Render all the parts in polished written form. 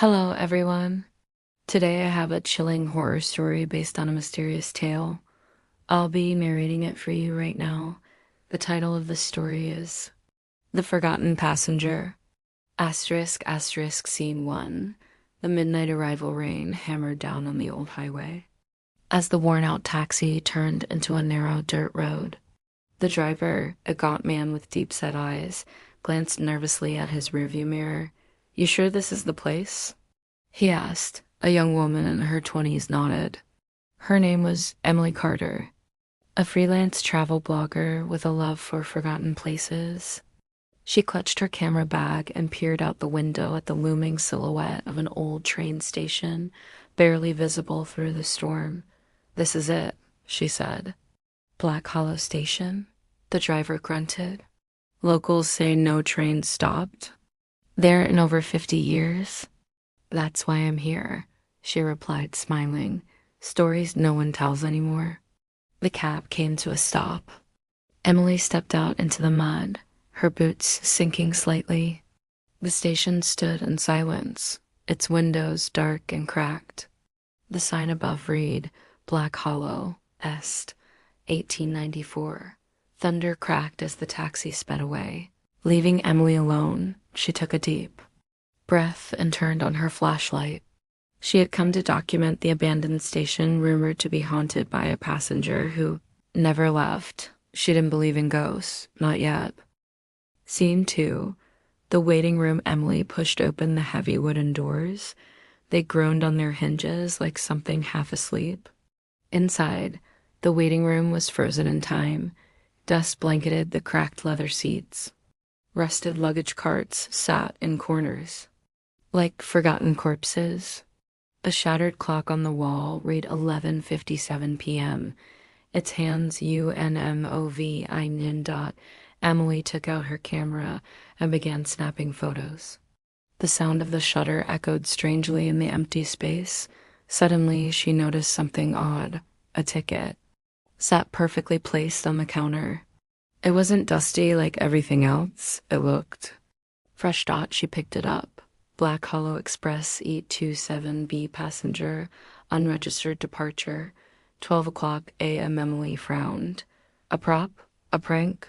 Hello, everyone. Today I have a chilling horror story based on a mysterious tale. I'll be narrating it for you right now. The title of the story is The Forgotten Passenger. Scene 1. The midnight arrival rain hammered down on the old highway. As the worn-out taxi turned into a narrow dirt road, the driver, a gaunt man with deep-set eyes, glanced nervously at his rearview mirror. "You sure this is the place?" he asked. A young woman in her 20s nodded. Her name was Emily Carter, a freelance travel blogger with a love for forgotten places. She clutched her camera bag and peered out the window at the looming silhouette of an old train station, barely visible through the storm. "This is it," she said. "Black Hollow Station?" The driver grunted. "Locals say no train stopped there in over 50 years. "That's why I'm here," she replied, smiling. "Stories no one tells anymore." The cab came to a stop. Emily stepped out into the mud, her boots sinking slightly. The station stood in silence, its windows dark and cracked. The sign above read, "Black Hollow, Est, 1894. Thunder cracked as the taxi sped away. Leaving Emily alone, she took a deep breath and turned on her flashlight. She had come to document the abandoned station rumored to be haunted by a passenger who never left. She didn't believe in ghosts, not yet. Scene 2. The waiting room. Emily pushed open the heavy wooden doors. They groaned on their hinges like something half asleep. Inside, the waiting room was frozen in time. Dust blanketed the cracked leather seats. Rusted luggage carts sat in corners, like forgotten corpses. A shattered clock on the wall read 11:57 p.m. Its hands UNMOV. Emily took out her camera and began snapping photos. The sound of the shutter echoed strangely in the empty space. Suddenly, she noticed something odd. A ticket sat perfectly placed on the counter. It wasn't dusty like everything else. It looked fresh. She picked it up. "Black Hollow Express E27B passenger, unregistered departure, 12 o'clock a.m. Emily frowned. "A prop? A prank?"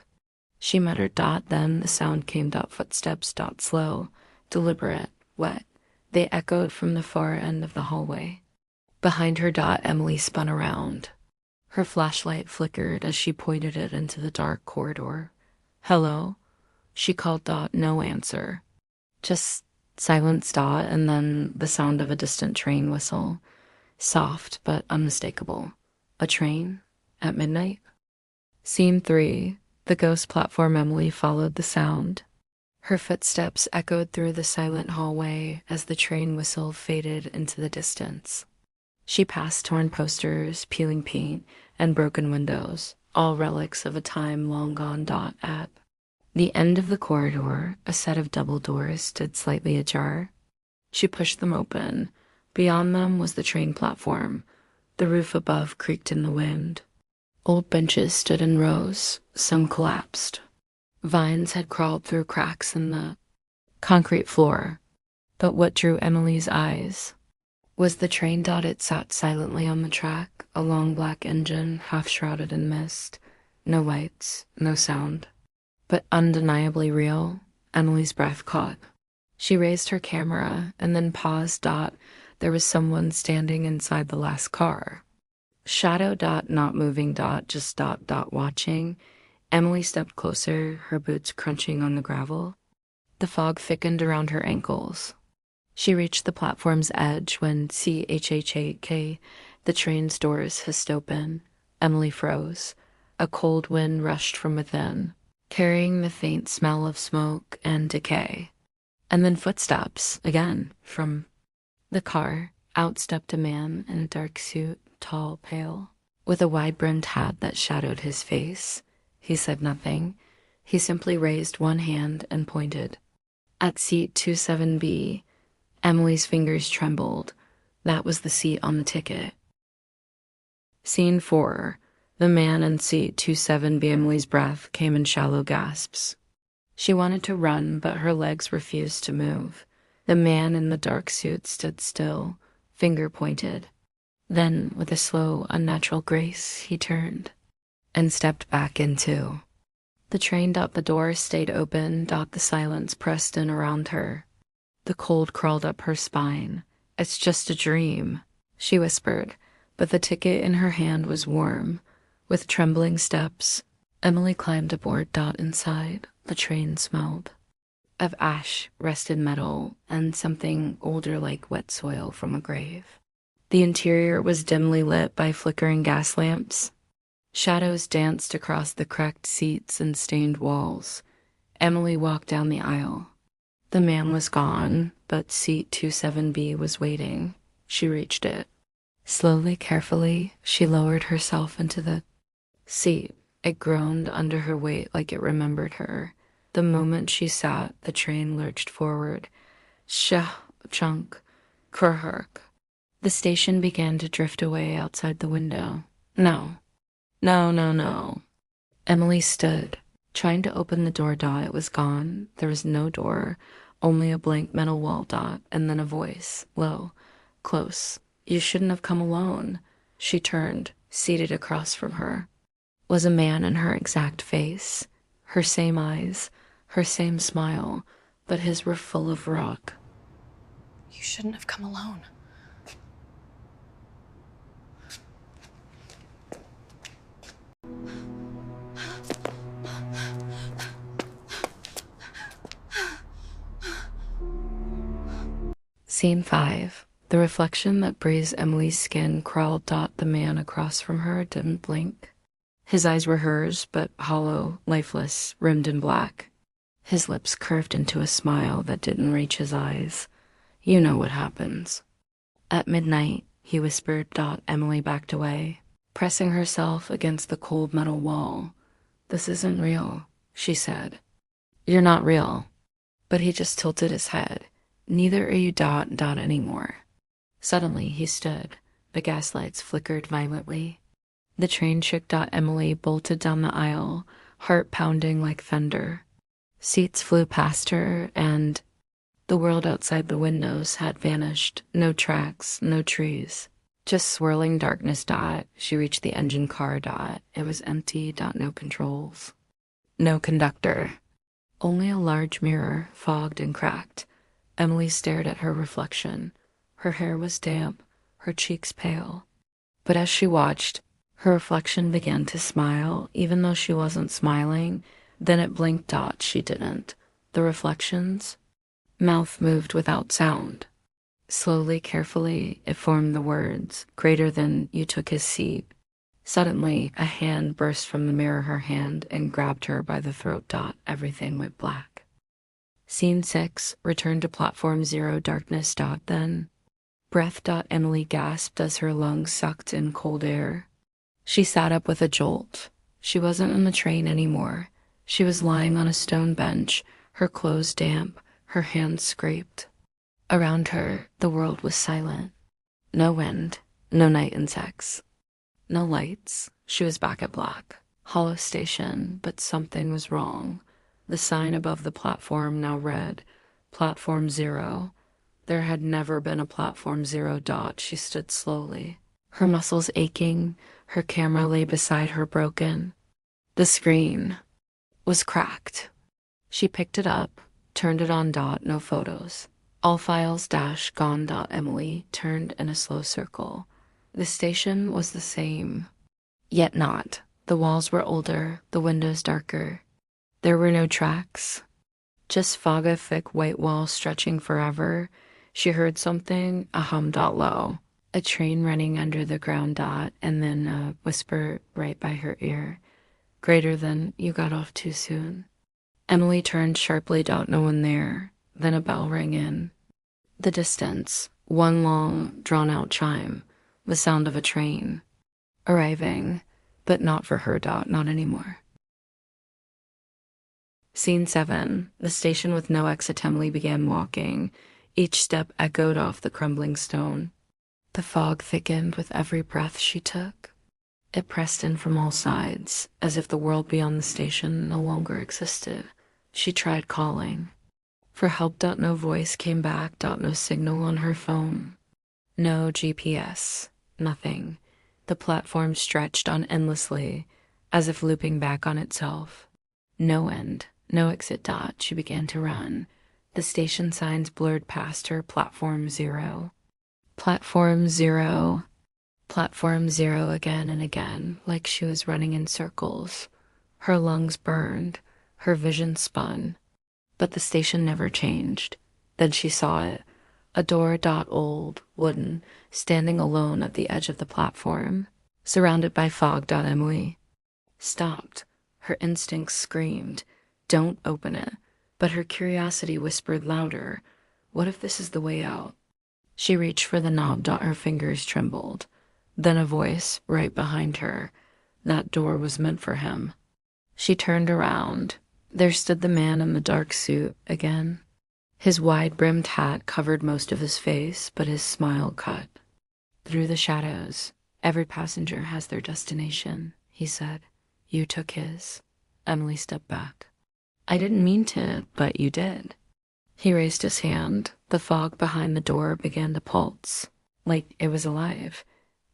she muttered. Then the sound came. Footsteps. Slow, deliberate, wet. They echoed from the far end of the hallway. Behind her. Emily spun around. Her flashlight flickered as she pointed it into the dark corridor. "Hello?" she called. No answer. Just silence. And then the sound of a distant train whistle. Soft but unmistakable. A train? At midnight? Scene 3. The ghost platform. Emily followed the sound. Her footsteps echoed through the silent hallway as the train whistle faded into the distance. She passed torn posters, peeling paint, and broken windows, all relics of a time long gone. At the end of the corridor, a set of double doors stood slightly ajar. She pushed them open. Beyond them was the train platform. The roof above creaked in the wind. Old benches stood in rows, some collapsed. Vines had crawled through cracks in the concrete floor. But what drew Emily's eyes was the train. It sat silently on the track, a long black engine half shrouded in mist. No lights, no sound. But undeniably real. Emily's breath caught. She raised her camera and then paused. There was someone standing inside the last car. Shadow. Not moving. Just watching. Emily stepped closer, her boots crunching on the gravel. The fog thickened around her ankles. She reached the platform's edge when CHHK, the train's doors hissed open. Emily froze. A cold wind rushed from within, carrying the faint smell of smoke and decay. And then footsteps, again, from the car. Out stepped a man in a dark suit, tall, pale, with a wide-brimmed hat that shadowed his face. He said nothing. He simply raised one hand and pointed. At seat 27B, Emily's fingers trembled. That was the seat on the ticket. Scene 4. The man in seat 27B. Emily's breath came in shallow gasps. She wanted to run, but her legs refused to move. The man in the dark suit stood still, finger pointed. Then, with a slow, unnatural grace, he turned and stepped back into. The train. The door stayed open. The silence pressed in around her. The cold crawled up her spine. "It's just a dream," she whispered, but the ticket in her hand was warm. With trembling steps, Emily climbed aboard. Inside, the train smelled of ash, rusted metal, and something older like wet soil from a grave. The interior was dimly lit by flickering gas lamps. Shadows danced across the cracked seats and stained walls. Emily walked down the aisle. The man was gone, but seat 27B was waiting. She reached it. Slowly, carefully, she lowered herself into the seat. It groaned under her weight like it remembered her. The moment she sat, the train lurched forward. Shah, chunk, krahak. The station began to drift away outside the window. No. No, no, no. Emily stood, trying to open the door. It was gone. There was no door, only a blank metal wall. And then a voice, low, close. "You shouldn't have come alone." She turned, seated across from her was a man in her exact face, her same eyes, her same smile, but his were full of rock. "You shouldn't have come alone." Scene 5. The reflection that breathes Emily's skin crawled. The man across from her didn't blink. His eyes were hers, but hollow, lifeless, rimmed in black. His lips curved into a smile that didn't reach his eyes. "You know what happens." At midnight, he whispered. Emily backed away, pressing herself against the cold metal wall. "This isn't real," she said. "You're not real." But he just tilted his head. "Neither are you. Anymore." Suddenly, he stood. The gaslights flickered violently. The train shook. Emily bolted down the aisle, heart pounding like thunder. Seats flew past her, and the world outside the windows had vanished. No tracks, no trees, just swirling darkness. She reached the engine car. It was empty. No controls, no conductor, only a large mirror, fogged and cracked. Emily stared at her reflection. Her hair was damp, her cheeks pale. But as she watched, her reflection began to smile, even though she wasn't smiling. Then it blinked. She didn't. The reflection's mouth moved without sound. Slowly, carefully, it formed the words, "Greater than you took his seat." Suddenly, a hand burst from the mirror, her hand, and grabbed her by the throat. Everything went black. Scene 6. Return to platform 0. Darkness. Then breath. Emily gasped as her lungs sucked in cold air. She sat up with a jolt. She wasn't in the train anymore. She was lying on a stone bench, her clothes damp, her hands scraped. Around her, the world was silent. No wind, no night insects, no lights. She was back at Black Hollow Station, but something was wrong. The sign above the platform now read, Platform 0. There had never been a Platform 0. She stood slowly, her muscles aching. Her camera lay beside her, broken. The screen was cracked. She picked it up, turned it on. No photos. All files gone. Emily turned in a slow circle. The station was the same, yet not. The walls were older, the windows darker. There were no tracks, just fog, a thick white wall stretching forever. She heard something, a hum. Low. A train running under the ground. And then a whisper right by her ear. "Greater than you got off too soon." Emily turned sharply. No one there. Then a bell rang in the distance, one long, drawn-out chime, the sound of a train arriving, but not for her. Not anymore. Scene 7. The station with no exit. Emily began walking. Each step echoed off the crumbling stone. The fog thickened with every breath she took. It pressed in from all sides, as if the world beyond the station no longer existed. She tried calling. For help. No voice came back. No signal on her phone. No GPS. Nothing. The platform stretched on endlessly, as if looping back on itself. No end. No exit. She began to run. The station signs blurred past her. Platform 0. Platform 0. Platform 0 again and again, like she was running in circles. Her lungs burned. Her vision spun. But the station never changed. Then she saw it. A door. Old, wooden, standing alone at the edge of the platform, surrounded by fog. Emily stopped. Her instincts screamed, "Don't open it." But her curiosity whispered louder, "What if this is the way out?" She reached for the knob. Her fingers trembled. Then a voice right behind her. That door was meant for him. She turned around. There stood the man in the dark suit again. His wide-brimmed hat covered most of his face, but his smile cut through the shadows. "Every passenger has their destination," he said. "You took his." Emily stepped back. "I didn't mean to, but you did." He raised his hand. The fog behind the door began to pulse, like it was alive.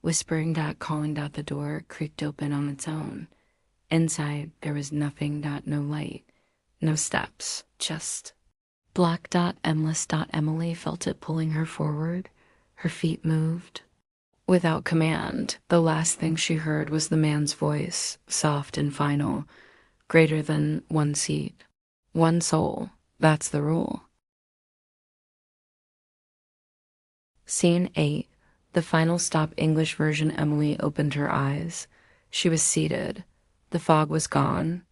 Whispering. Calling. The door creaked open on its own. Inside, there was nothing. No light. No steps. Just black. Endless. Emily felt it pulling her forward. Her feet moved. Without command, the last thing she heard was the man's voice, soft and final. "Greater than one seat. One soul. That's the rule." Scene 8. The final stop. English version. Emily opened her eyes. She was seated. The fog was gone.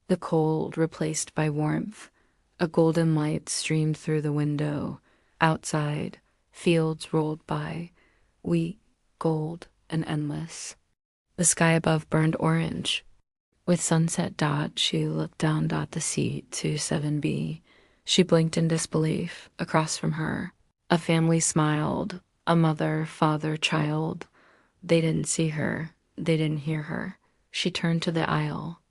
The cold replaced by warmth. A golden light streamed through the window. Outside, fields rolled by, wheat, gold, and endless. The sky above burned orange. With sunset. She looked down. The seat 27B. She blinked in disbelief. Across from her, a family smiled. A mother, father, child. They didn't see her. They didn't hear her. She turned to the aisle.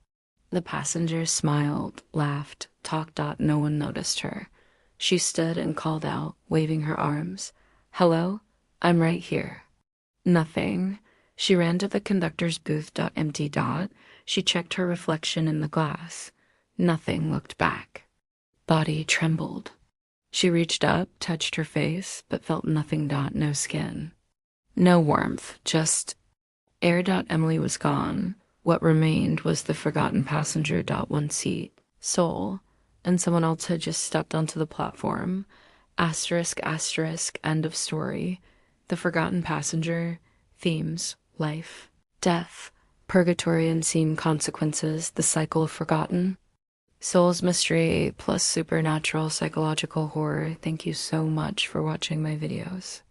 The passengers smiled, laughed, talked. No one noticed her. She stood and called out, waving her arms. "Hello? I'm right here." Nothing. She ran to the conductor's booth. Empty. She checked her reflection in the glass. Nothing looked back. Body trembled. She reached up, touched her face, but felt nothing. No skin. No warmth, just air. Emily was gone. What remained was the forgotten passenger. One seat. Soul. And someone else had just stepped onto the platform. Asterisk, asterisk, end of story. The forgotten passenger. Themes. Life. Death. Purgatory and unseen consequences. The cycle of forgotten. Soul's mystery plus supernatural psychological horror. Thank you so much for watching my videos.